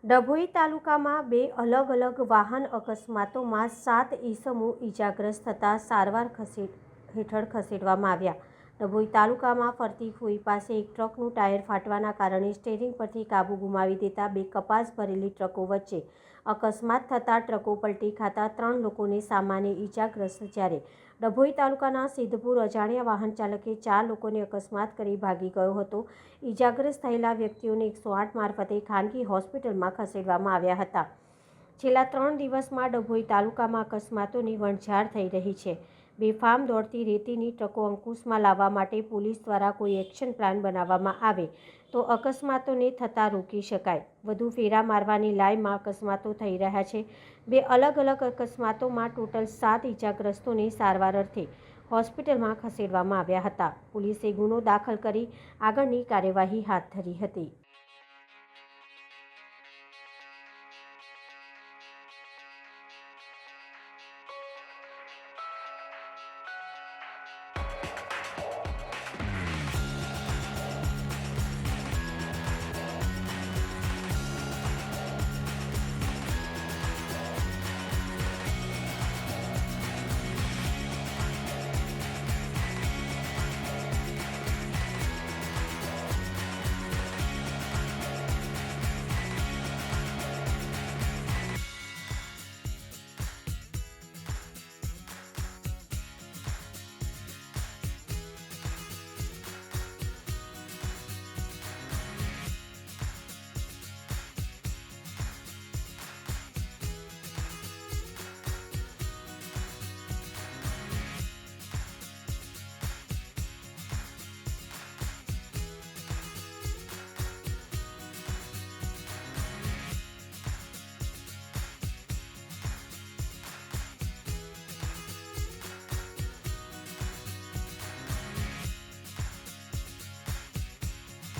ડભોઈ તાલુકામાં બે અલગ અલગ વાહન અકસ્માતોમાં 7 ઈસમો ઈજાગ્રસ્ત થતાં સારવાર હેઠળ ખસેડવામાં આવ્યા. ડભોઈ તાલુકામાં ફરતી ફોઈ પાસે એક ટ્રકનું ટાયર ફાટવાના કારણે સ્ટીયરિંગ પરથી કાબુ ગુમાવી દેતા બે કપાસ ભરેલી ટ્રકો વચ્ચે અકસ્માત થતાં ટ્રકો પલટી ખાતા 3 લોકોને સામાન્ય ઈજાગ્રસ્ત, જ્યારે ડભોઈ તાલુકાના સિદ્ધપુર અજાણ્યા વાહન ચાલકે 4 લોકોને અકસ્માત કરી ભાગી ગયો હતો. ઈજાગ્રસ્ત થયેલા વ્યક્તિઓને 108 મારફતે ખાનગી હોસ્પિટલમાં ખસેડવામાં આવ્યા હતા. છેલ્લા 3 દિવસમાં ડભોઈ તાલુકામાં અકસ્માતોની વણઝાર થઈ રહી છે. બેફામ દોડતી રેતીની ટ્રકો અંકુશમાં લાવવા માટે પોલીસ દ્વારા કોઈ એક્શન પ્લાન બનાવવામાં આવે તો અકસ્માતોને થતાં રોકી શકાય. વધુ ફેરા મારવાની લાઈમાં અકસ્માતો થઈ રહ્યા છે. બે અલગ અલગ અકસ્માતોમાં ટોટલ 7 ઈજાગ્રસ્તોને સારવાર અર્થે હોસ્પિટલમાં ખસેડવામાં આવ્યા હતા. પોલીસે ગુનો દાખલ કરી આગળની કાર્યવાહી હાથ ધરી હતી.